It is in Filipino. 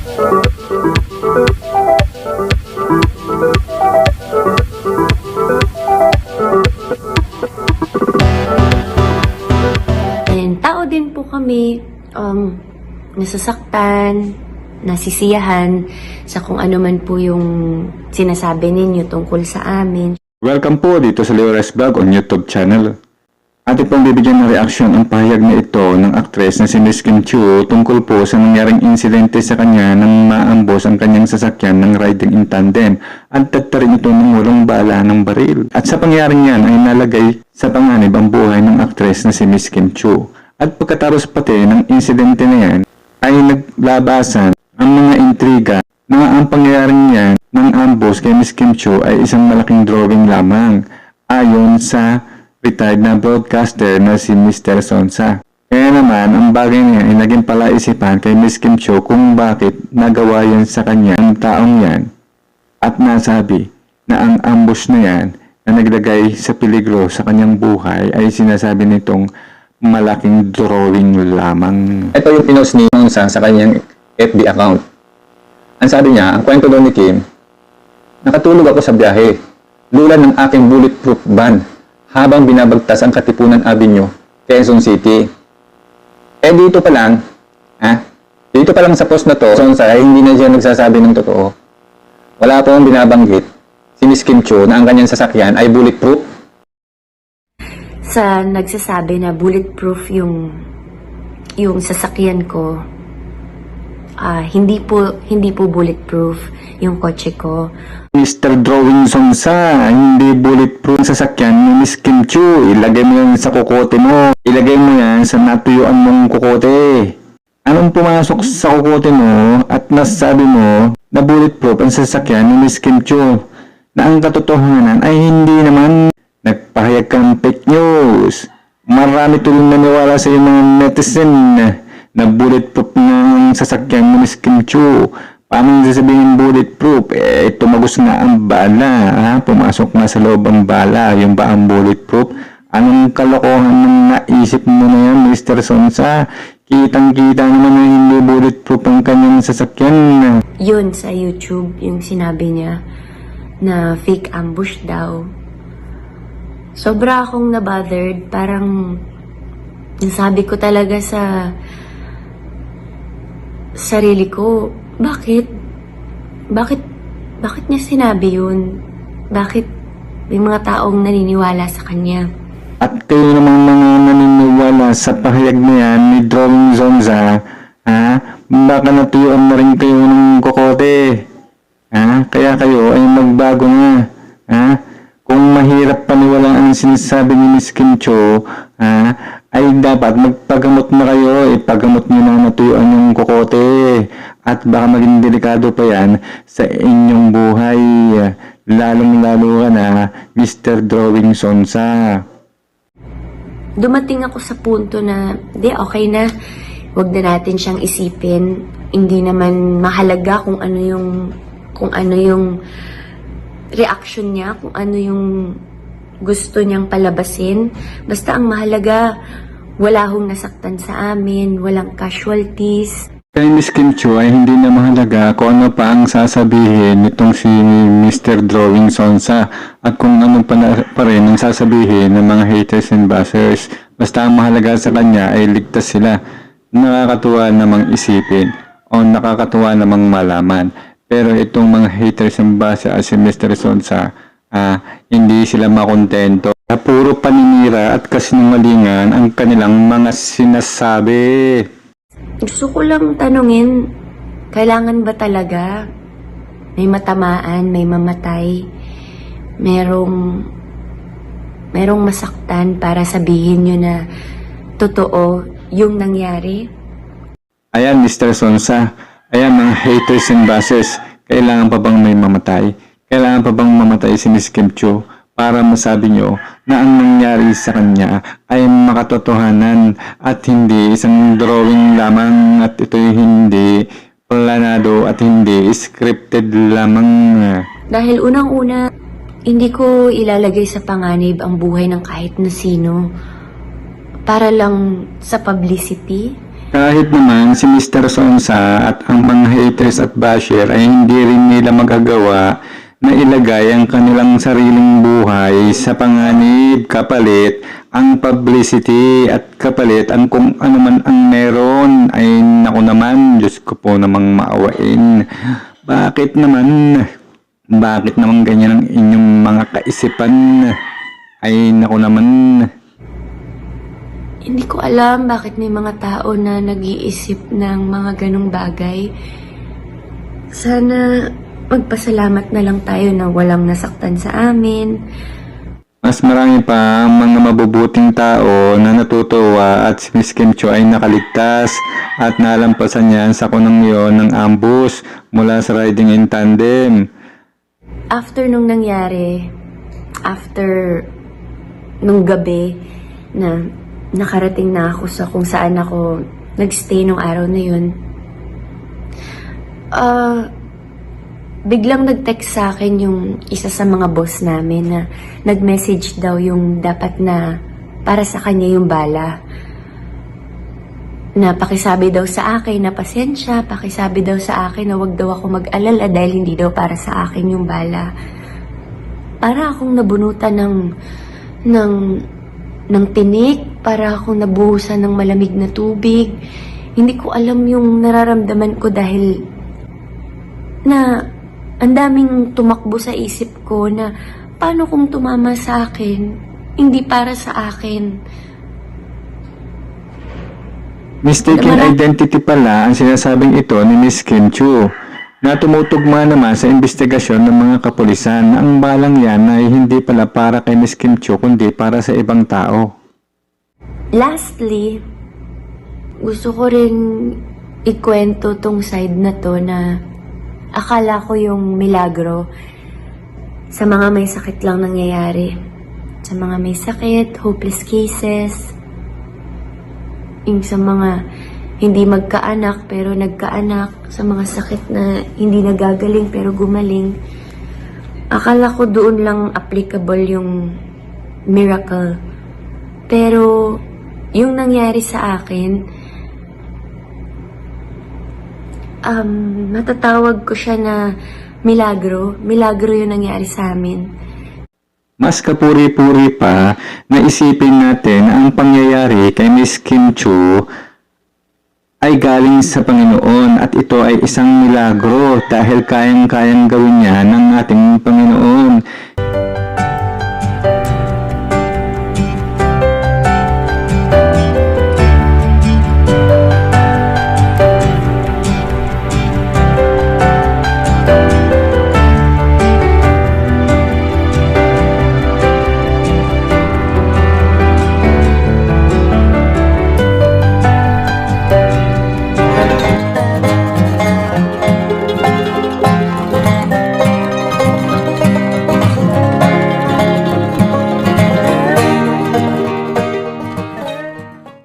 And tao din po kami, nasasaktan, nasisiyahan sa kung ano man po yung sinasabi ninyo tungkol sa amin. Welcome po dito sa Leores Vlog on YouTube channel. Atin pong bibigyan ng reaksyon ang pahayag na ito ng aktres na si Miss Kim Chiu tungkol po sa nangyaring insidente sa kanya nang maambos ang kanyang sasakyan ng riding in tandem at tagtarin ito ng walang bala ng baril. At sa pangyaring yan ay nalagay sa panganib ang buhay ng aktres na si Miss Kim Chiu. At pagkatapos pati ng insidente na yan ay naglabasan ang mga intriga na ang pangyayaring yan ng ambos kay Miss Kim Chiu ay isang malaking drawing lamang ayon sa retired na broadcaster na si Mr. Sonsa. Kaya naman, ang bagay niya ay naging palaisipan kay Miss Kim Chiu kung bakit nagawa yan sa kanya ang taong yan at nasabi na ang ambush na yan na naglagay sa peligro sa kanyang buhay ay sinasabi nitong malaking drawing lamang. Ito yung pinost ni Sonsa sa kanyang FB account. Ang sabi niya, ang kwento daw ni Kim, nakatulog ako sa biyahe, lulan ng aking bulletproof van habang binabagtas ang Katipunan Avenue, Quezon City. Dito pa lang, dito pa lang sa post na to, Sonsa ay hindi na siya nagsasabi ng totoo. Wala po ang binabanggit si Miss Kim Chiu na ang kanyang sasakyan ay bulletproof. Sa nagsasabi na bulletproof yung sasakyan ko, hindi po bulletproof yung kotse ko. Mr. Drawing Sonsa, hindi bulletproof ang sasakyan ni Miss Kim Chiu. Ilagay mo yan sa kukote mo. Ilagay mo yan sa natuyuan mong kukote. Anong pumasok sa kukote mo at nasabi mo na bulletproof ang sasakyan ni Miss Kim Chiu? Na ang katotohanan ay hindi naman. Nagpahayag kang fake news. Marami tuloy naniwala sa iyo mga netizen na bulletproof ng sasakyan ni Miss Kim Chiu. Paano sasabihin bulletproof? Tumagos na ang bala. Pumasok na sa loob ang bala. Yung ba ang bulletproof? Anong kalokohan ng naisip mo na yan, Mr. Sonsa? Kitang-kita naman na hindi bulletproof ang kanyang sasakyan. Yun sa YouTube, yung sinabi niya na fake ambush daw. Sobra akong nabothered. Parang nasabi ko talaga sa sarili ko, bakit niya sinabi yun? Bakit may mga taong naniniwala sa kanya? At kayo namang mga naniniwala sa pahayag na yan ni Drawing Sonsa, baka natuyuan na rin kayo ng kokote. Kaya kayo ay magbago na. Kung mahirap paniwalaan ang sinasabi ni Miss Kim Chiu, ay dapat magpagamot na kayo. Ipagamot nyo na natuyuan yung kokote. At baka maging delikado pa yan sa inyong buhay. Lalong-lalo ka na, Mr. Drawing Sonsa. Dumating ako sa punto na, okay na. Huwag na natin siyang isipin. Hindi naman mahalaga kung ano yung reaction niya, kung ano yung gusto niyang palabasin. Basta ang mahalaga, wala hong nasaktan sa amin, walang casualties. Kay Miss Kim Chiu ay hindi na mahalaga kung ano pa ang sasabihin nitong si Mr. Drawing Sonsa at kung ano pa rin ang sasabihin ng mga haters and bashers. Basta ang mahalaga sa kanya ay ligtas sila. Nakakatuwa namang isipin o nakakatuwa namang malaman. Pero itong mga haters and bashers si Mr. Sonsa, hindi sila makontento. Puro paninira at kasinungalingan ang kanilang mga sinasabi. Gusto ko lang tanungin, kailangan ba talaga may matamaan, may mamatay, merong masaktan para sabihin nyo na totoo yung nangyari? Ayan, Mr. Sonsa. Ayan, mga haters and bashers. Kailangan pa bang may mamatay? Kailangan pa bang mamatay si Miss Kim Chiu para masabi nyo na ang nangyari sa kanya ay makatotohanan at hindi isang drawing lamang at ito'y hindi planado at hindi scripted lamang. Dahil unang-una, hindi ko ilalagay sa panganib ang buhay ng kahit na sino para lang sa publicity. Kahit naman si Mr. Sonsa at ang mga haters at basher ay hindi rin nila magagawa na ilagay ang kanilang sariling buhay sa panganib kapalit ang publicity at kapalit ang kung ano man ang meron. Ay naku naman, Diyos ko po namang maawain. Bakit naman ganyan ang inyong mga kaisipan? Ay naku naman. Hindi ko alam bakit may mga tao na nag-iisip ng mga ganong bagay. Sana magpasalamat na lang tayo na walang nasaktan sa amin. Mas marami pa ang mga mabubuting tao na natutuwa at si Miss Kim Chiu ay nakaligtas at nalampasan niya ang sakunang yon ng ambush mula sa riding in tandem. After nung nangyari, after nung gabi na nakarating na ako sa kung saan ako nagstay nung araw na yun, biglang nag-text sa akin yung isa sa mga boss namin na nag-message daw yung dapat na para sa kanya yung bala. Na pakisabi daw sa akin na pasensya, pakisabi daw sa akin na wag daw ako mag-alala dahil hindi daw para sa akin yung bala. Para akong nabunutan ng tinik, para akong nabuhusan ng malamig na tubig. Hindi ko alam yung nararamdaman ko dahil na ang daming tumakbo sa isip ko na paano kung tumama sa akin, hindi para sa akin. Mistaken identity pala ang sinasabing ito ni Miss Kim Chiu na tumutugma naman sa investigasyon ng mga kapulisan na ang balang yan ay hindi pala para kay Miss Kim Chiu kundi para sa ibang tao. Lastly, gusto ko rin ikwento tong side na to na akala ko yung milagro sa mga may sakit lang nangyayari. Sa mga may sakit, hopeless cases, yung sa mga hindi magkaanak pero nagkaanak, sa mga sakit na hindi nagagaling pero gumaling. Akala ko doon lang applicable yung miracle. Pero yung nangyari sa akin, matatawag ko siya na milagro. Milagro yung nangyari sa amin. Mas kapuri-puri pa na isipin natin na ang pangyayari kay Miss Kim Chiu ay galing sa Panginoon at ito ay isang milagro dahil kayang-kayang gawin niya ng ating Panginoon.